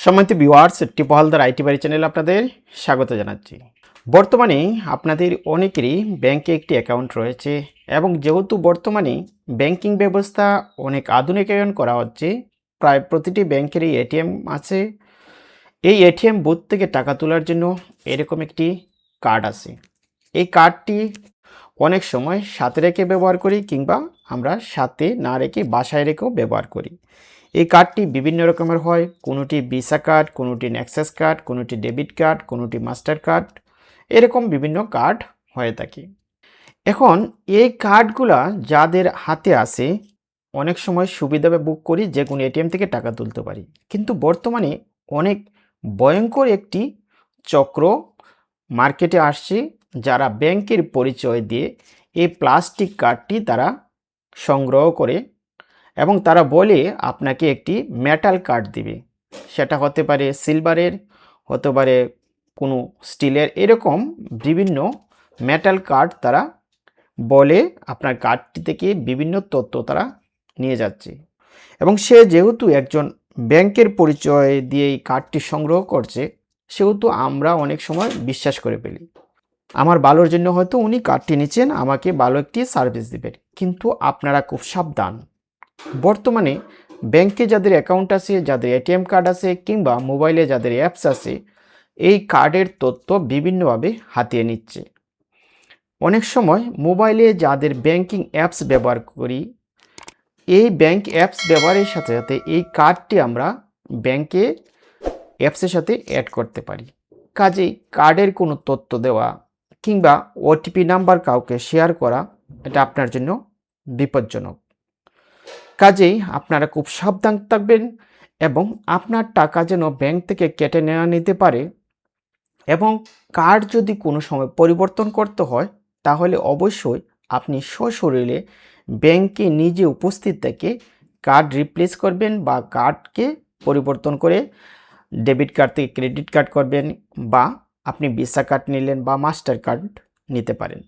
সম্মানিত viewers, Tipu Haldar IT বাড়ি চ্যানেলে আপনাদের স্বাগত জানাচ্ছি। বর্তমানে আপনাদের অনেকেরই ব্যাংকে একটি অ্যাকাউন্ট রয়েছে এবং যেহেতু বর্তমানে ব্যাংকিং ব্যবস্থা অনেক আধুনিকায়ন করা হচ্ছে, প্রায় প্রতিটি ব্যাংকেরই এটিএম আছে। এই এটিএম বুথ থেকে টাকা তোলার জন্য এরকম একটি কার্ড আছে। এই কার্ডটি অনেক সময় সাথে রেখে ব্যবহার করি কিংবা আমরা সাথে না রেখে বাসায় রেখেও ব্যবহার করি। এই কার্ডটি বিভিন্ন রকমের হয়, কোনোটি ভিসা কার্ড, কোনোটি নেক্সাস কার্ড, কোনোটি ডেবিট কার্ড, কোনোটি মাস্টার কার্ড, এরকম বিভিন্ন কার্ড হয়ে থাকে। এখন এই কার্ডগুলা যাদের হাতে আসে অনেক সময় সুবিধা বুক করি যে কোনো এটিএম থেকে টাকা তুলতে পারি, কিন্তু বর্তমানে অনেক ভয়ঙ্কর একটি চক্র মার্কেটে আসছে, যারা ব্যাংকের পরিচয় দিয়ে এই প্লাস্টিক কার্ডটি তারা সংগ্রহ করে এবং তারা বলে আপনাকে একটি মেটাল কার্ড দিবে। সেটা হতে পারে সিলভারের, হতে পারে কোনো স্টিলের, এরকম বিভিন্ন মেটাল কার্ড তারা বলে আপনার কার্ডটি থেকে বিভিন্ন তথ্য তারা নিয়ে যাচ্ছে। এবং সে যেহেতু একজন ব্যাংকের পরিচয় দিয়ে এই কার্ডটি সংগ্রহ করছে, সেহেতু আমরা অনেক সময় বিশ্বাস করে ফেলি। আমার ভালোর জন্য হয়তো উনি কার্ডটি নিচ্ছেন, আমাকে ভালো একটি সার্ভিস দেবেন, কিন্তু আপনারা খুব সাবধান। বর্তমানে ব্যাংকে যাদের অ্যাকাউন্ট আছে, যাদের এটিএম কার্ড আছে কিংবা মোবাইলে যাদের অ্যাপস আছে, এই কার্ডের তথ্য বিভিন্নভাবে হাতিয়ে নিচ্ছে। অনেক সময় মোবাইলে যাদের ব্যাংকিং অ্যাপস ব্যবহার করি, এই ব্যাংক অ্যাপস ব্যবহারের সাথে সাথে এই কার্ডটি আমরা ব্যাংকে অ্যাপসের সাথে অ্যাড করতে পারি। কাজেই কার্ডের কোনো তথ্য দেওয়া কিংবা ওটিপি নাম্বার কাউকে শেয়ার করা, এটা আপনার জন্য বিপজ্জনক। কাজেই আপনারা খুব সাবধান থাকবেন এবং আপনার টাকা যেন ব্যাংক থেকে কেটে নেওয়া নিতে পারে। এবং কার্ড যদি কোনো সময় পরিবর্তন করতে হয়, তাহলে অবশ্যই আপনি সশরীরে ব্যাংকে নিজে উপস্থিত থেকে কার্ড রিপ্লেস করবেন বা কার্ডকে পরিবর্তন করে ডেবিট কার্ড থেকে ক্রেডিট কার্ড করবেন, বা আপনি ভিসা কার্ড নিলেন বা মাস্টার কার্ড নিতে পারেন।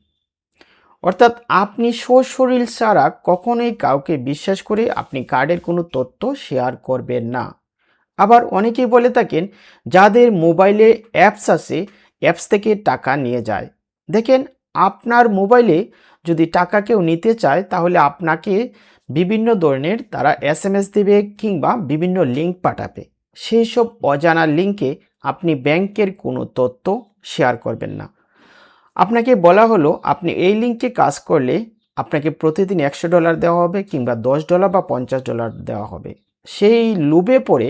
অর্থাৎ আপনি সশরীর ছাড়া কখনোই কাউকে বিশ্বাস করে আপনি কার্ডের কোনো তথ্য শেয়ার করবেন না। আবার অনেকেই বলে থাকেন যাদের মোবাইলে অ্যাপস আছে, অ্যাপস থেকে টাকা নিয়ে যায়। দেখেন, আপনার মোবাইলে যদি টাকা কেউ নিতে চায়, তাহলে আপনাকে বিভিন্ন ধরনের তারা এসএমএস দেবে কিংবা বিভিন্ন লিঙ্ক পাঠাবে। সেই সব অজানা লিঙ্কে আপনি ব্যাংকের কোনো তথ্য শেয়ার করবেন না। আপনাকে বলা হলো আপনি এই লিঙ্কে কাজ করলে আপনাকে প্রতিদিন $100 দেওয়া হবে কিংবা $10 বা $50 দেওয়া হবে। সেই লোভে পড়ে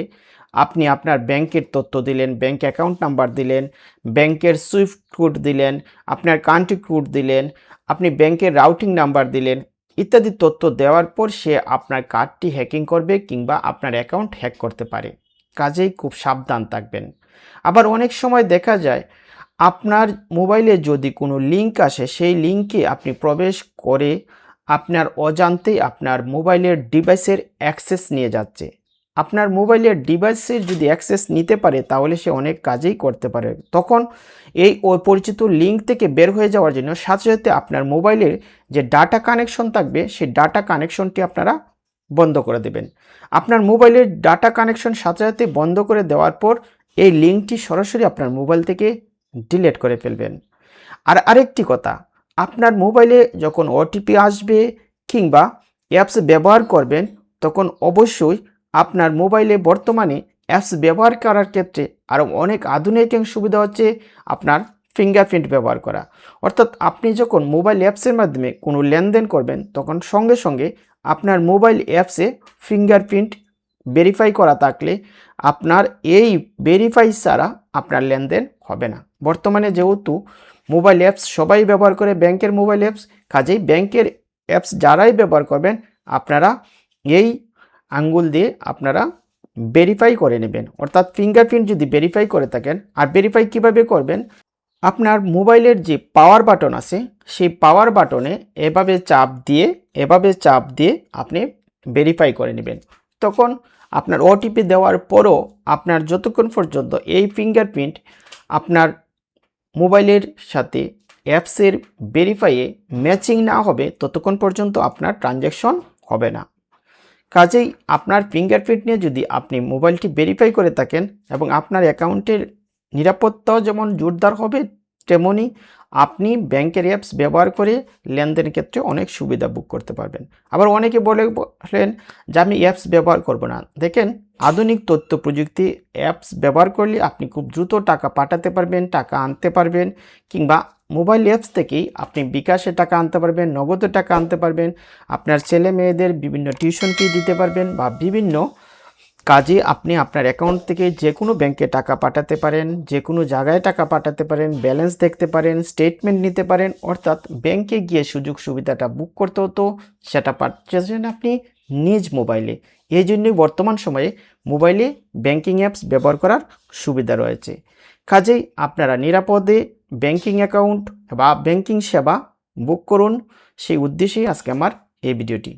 আপনি আপনার ব্যাংকের তথ্য দিলেন, ব্যাংক অ্যাকাউন্ট নাম্বার দিলেন, ব্যাংকের সুইফট কোড দিলেন, আপনার কান্ট্রি কোড দিলেন, আপনি ব্যাংকের রাউটিং নাম্বার দিলেন, ইত্যাদি তথ্য দেওয়ার পর সে আপনার কার্ডটি হ্যাকিং করবে কিংবা আপনার অ্যাকাউন্ট হ্যাক করতে পারে। কাজেই খুব সাবধান থাকবেন। আবার অনেক সময় দেখা যায় আপনার মোবাইলে যদি কোনো লিঙ্ক আসে, সেই লিঙ্কে আপনি প্রবেশ করে আপনার অজান্তেই আপনার মোবাইলের ডিভাইসের অ্যাক্সেস নিয়ে যাচ্ছে। আপনার মোবাইলের ডিভাইসের যদি অ্যাক্সেস নিতে পারে, তাহলে সে অনেক কাজেই করতে পারে। তখন এই অপরিচিত লিঙ্ক থেকে বের হয়ে যাওয়ার জন্য সাথে সাথে আপনার মোবাইলের যে ডাটা কানেকশন থাকবে, সেই ডাটা কানেকশনটি আপনারা বন্ধ করে দেবেন। আপনার মোবাইলের ডাটা কানেকশন সাথে সাথে বন্ধ করে দেওয়ার পর এই লিঙ্কটি সরাসরি আপনার মোবাইল থেকে ডিলিট করে ফেলবেন। আর আরেকটি কথা, আপনার মোবাইলে যখন ওটিপি আসবে কিংবা অ্যাপস ব্যবহার করবেন, তখন অবশ্যই আপনার মোবাইলে বর্তমানে অ্যাপস ব্যবহার করার ক্ষেত্রে আরও অনেক আধুনিক সুবিধা হচ্ছে আপনার ফিঙ্গারপ্রিন্ট ব্যবহার করা। অর্থাৎ আপনি যখন মোবাইল অ্যাপসের মাধ্যমে কোনো লেনদেন করবেন, তখন সঙ্গে সঙ্গে আপনার মোবাইল অ্যাপসে ফিঙ্গারপ্রিন্ট ভেরিফাই করা থাকলে আপনার এই ভেরিফাই ছাড়া আপনার লেনদেন হবে না। বর্তমানে যেহেতু মোবাইল অ্যাপস সবাই ব্যবহার করে, ব্যাংকের মোবাইল অ্যাপস, কাজেই ব্যাংকের অ্যাপস যারাই ব্যবহার করবেন, আপনারা এই আঙ্গুল দিয়ে আপনারা ভেরিফাই করে নেবেন। অর্থাৎ ফিঙ্গারপ্রিন্ট যদি ভেরিফাই করে থাকেন, আর ভেরিফাই কিভাবে করবেন, আপনার মোবাইলের যে পাওয়ার বাটন আছে, সেই পাওয়ার বাটনে এভাবে চাপ দিয়ে আপনি ভেরিফাই করে নেবেন। তখন আপনার ওটিপি দেওয়ার পরও আপনার যতক্ষণ পর্যন্ত এই ফিঙ্গারপ্রিন্ট আপনার মোবাইলের সাথে অ্যাপসের ভেরিফাইয়ে ম্যাচিং না হবে, ততক্ষণ পর্যন্ত আপনার ট্রানজ্যাকশন হবে না। কাজেই আপনার ফিঙ্গারপ্রিন্ট নিয়ে যদি আপনি মোবাইলটি ভেরিফাই করে থাকেন এবং আপনার অ্যাকাউন্টের নিরাপত্তাও যেমন জোরদার হবে, তেমনই আপনি ব্যাংকের অ্যাপস ব্যবহার করে লেনদেনের ক্ষেত্রে অনেক সুবিধা ভোগ করতে পারবেন। আবার অনেকে বলেন যে আমি অ্যাপস ব্যবহার করব না। দেখেন, আধুনিক তথ্য প্রযুক্তি অ্যাপস ব্যবহার করলে আপনি খুব দ্রুত টাকা পাঠাতে পারবেন, টাকা আনতে পারবেন, কিংবা মোবাইল অ্যাপস থেকেই আপনি বিকাশে টাকা আনতে পারবেন, নগদে টাকা আনতে পারবেন, আপনার ছেলে মেয়েদের বিভিন্ন টিউশন ফি দিতে পারবেন, বা বিভিন্ন কাজে আপনি আপনার অ্যাকাউন্ট থেকে যে কোনো ব্যাংকে টাকা পাঠাতে পারেন, যে কোনো জায়গায় টাকা পাঠাতে পারেন, ব্যালেন্স দেখতে পারেন, স্টেটমেন্ট নিতে পারেন। অর্থাৎ ব্যাংকে গিয়ে সুযোগ সুবিধাটা বুক করতে হতো, সেটা পাচ্ছেন আপনি নিজ মোবাইলে। এই জন্যই বর্তমান সময়ে মোবাইলে ব্যাংকিং অ্যাপস ব্যবহার করার সুবিধা রয়েছে। কাজেই আপনারা নিরাপদে ব্যাংকিং অ্যাকাউন্ট বা ব্যাংকিং সেবা বুক করুন, সেই উদ্দেশ্যেই আজকে আমার এই ভিডিওটি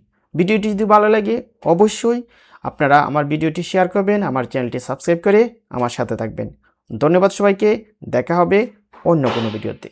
যদি ভালো লাগে অবশ্যই আপনারা আমার ভিডিওটি শেয়ার করবেন, আমার চ্যানেলটি সাবস্ক্রাইব করে আমার সাথে থাকবেন। ধন্যবাদ সবাইকে, দেখা হবে অন্য কোনো ভিডিওতে।